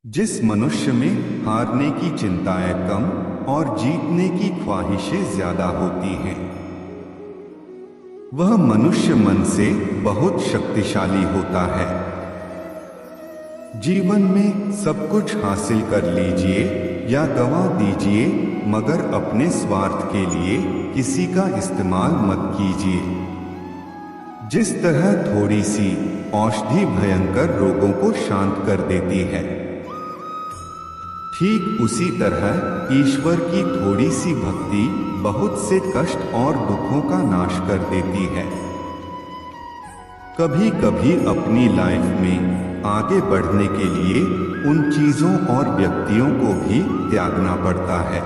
जिस मनुष्य में हारने की चिंताएं कम और जीतने की ख्वाहिशें ज्यादा होती हैं, वह मनुष्य मन से बहुत शक्तिशाली होता है। जीवन में सब कुछ हासिल कर लीजिए या गंवा दीजिए, मगर अपने स्वार्थ के लिए किसी का इस्तेमाल मत कीजिए। जिस तरह थोड़ी सी औषधि भयंकर रोगों को शांत कर देती है, ठीक उसी तरह ईश्वर की थोड़ी सी भक्ति बहुत से कष्ट और दुखों का नाश कर देती है। कभी कभी अपनी लाइफ में आगे बढ़ने के लिए उन चीजों और व्यक्तियों को भी त्यागना पड़ता है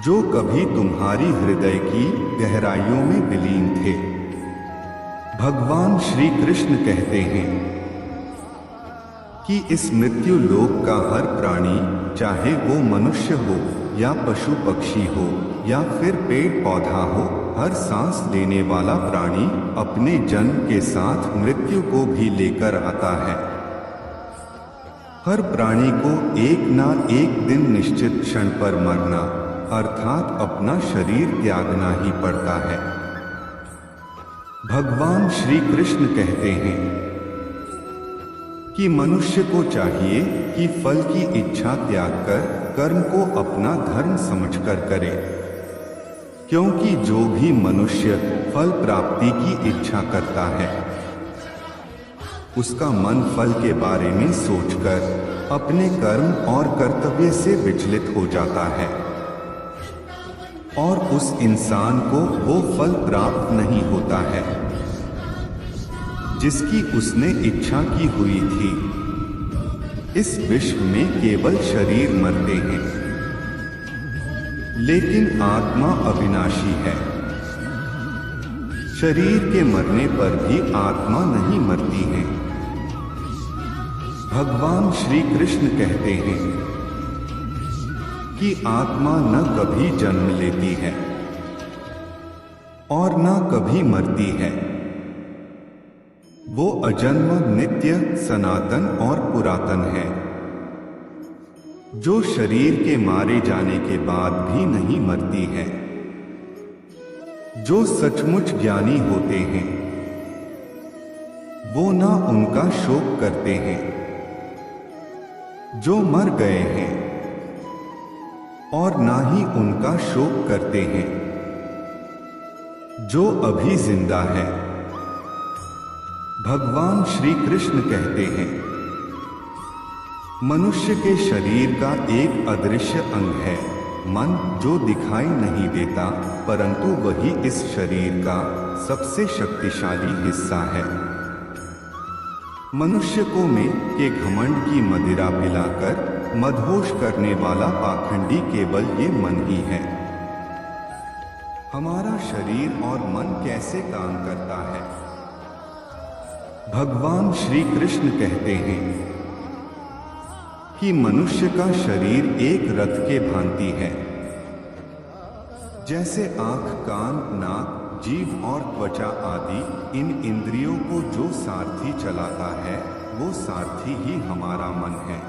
जो कभी तुम्हारी हृदय की गहराइयों में विलीन थे। भगवान श्री कृष्ण कहते हैं कि इस मृत्यु लोक का हर प्राणी, चाहे वो मनुष्य हो या पशु पक्षी हो या फिर पेड़ पौधा हो, हर सांस लेने वाला प्राणी अपने जन्म के साथ मृत्यु को भी लेकर आता है। हर प्राणी को एक ना एक दिन निश्चित क्षण पर मरना अर्थात अपना शरीर त्यागना ही पड़ता है। भगवान श्री कृष्ण कहते हैं कि मनुष्य को चाहिए कि फल की इच्छा त्याग कर कर्म को अपना धर्म समझकर करे, क्योंकि जो भी मनुष्य फल प्राप्ति की इच्छा करता है, उसका मन फल के बारे में सोचकर अपने कर्म और कर्तव्य से विचलित हो जाता है और उस इंसान को वो फल प्राप्त नहीं होता है जिसकी उसने इच्छा की हुई थी। इस विश्व में केवल शरीर मरते हैं, लेकिन आत्मा अविनाशी है। शरीर के मरने पर भी आत्मा नहीं मरती है। भगवान श्री कृष्ण कहते हैं कि आत्मा न कभी जन्म लेती है और न कभी मरती है। वो अजन्म, नित्य, सनातन और पुरातन है, जो शरीर के मारे जाने के बाद भी नहीं मरती है। जो सचमुच ज्ञानी होते हैं वो ना उनका शोक करते हैं। जो मर गए हैं और ना ही उनका शोक करते हैं। जो अभी जिंदा है, भगवान श्री कृष्ण कहते हैं, मनुष्य के शरीर का एक अदृश्य अंग है मन, जो दिखाई नहीं देता, परंतु वही इस शरीर का सबसे शक्तिशाली हिस्सा है। मनुष्य को में के घमंड की मदिरा पिलाकर मदहोश करने वाला पाखंडी केवल ये मन ही है। हमारा शरीर और मन कैसे काम करता है? भगवान श्री कृष्ण कहते हैं कि मनुष्य का शरीर एक रथ के भांति है। जैसे आंख, कान, नाक, जीभ और त्वचा आदि इन इंद्रियों को जो सारथी चलाता है, वो सारथी ही हमारा मन है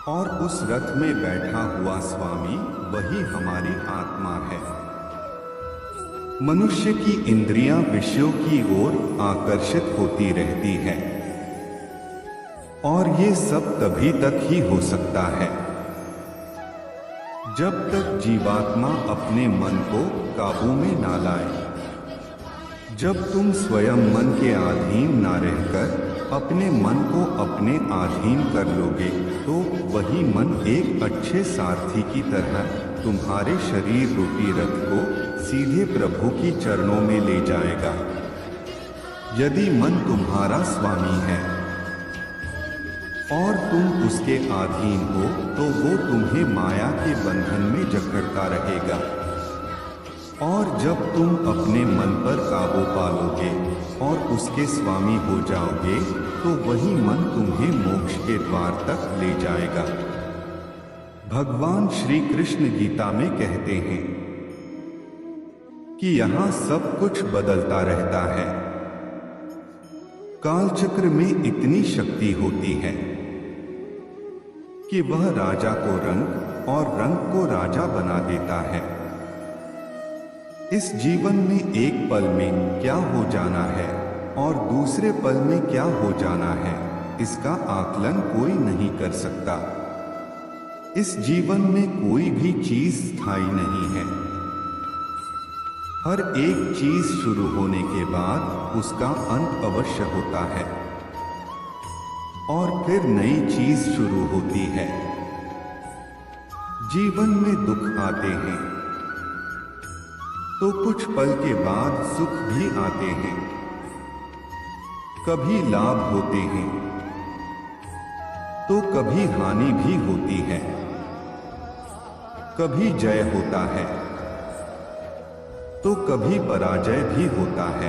और उस रथ में बैठा हुआ स्वामी वही हमारी आत्मा है। मनुष्य की इंद्रियां विषयों की ओर आकर्षित होती रहती है और ये सब तभी तक ही हो सकता है जब तक जीवात्मा अपने मन को काबू में ना लाए। जब तुम स्वयं मन के अधीन ना रहकर अपने मन को अपने अधीन कर लोगे, तो वही मन एक अच्छे सारथी की तरह तुम्हारे शरीर रूपी रथ को सीधे प्रभु की चरणों में ले जाएगा। यदि मन तुम्हारा स्वामी है और तुम उसके अधीन हो, तो वो तुम्हें माया के बंधन में जकड़ता रहेगा और जब तुम अपने मन पर काबू पालोगे और उसके स्वामी हो जाओगे, तो वही मन तुम्हें मोक्ष के द्वार तक ले जाएगा। भगवान श्री कृष्ण गीता में कहते हैं कि यहाँ सब कुछ बदलता रहता है। कालचक्र में इतनी शक्ति होती है कि वह राजा को रंग और रंग को राजा बना देता है। इस जीवन में एक पल में क्या हो जाना है और दूसरे पल में क्या हो जाना है, इसका आकलन कोई नहीं कर सकता। इस जीवन में कोई भी चीज स्थायी नहीं है। हर एक चीज शुरू होने के बाद उसका अंत अवश्य होता है और फिर नई चीज शुरू होती है। जीवन में दुख आते हैं तो कुछ पल के बाद सुख भी आते हैं। कभी लाभ होते हैं तो कभी हानि भी होती है। कभी जय होता है तो कभी पराजय भी होता है।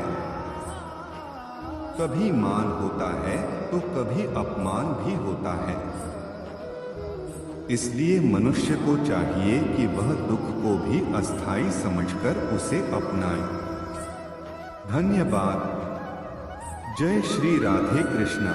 कभी मान होता है तो कभी अपमान भी होता है। इसलिए मनुष्य को चाहिए कि वह दुख को भी अस्थायी समझकर उसे अपनाए। धन्यवाद। जय श्री राधे कृष्णा।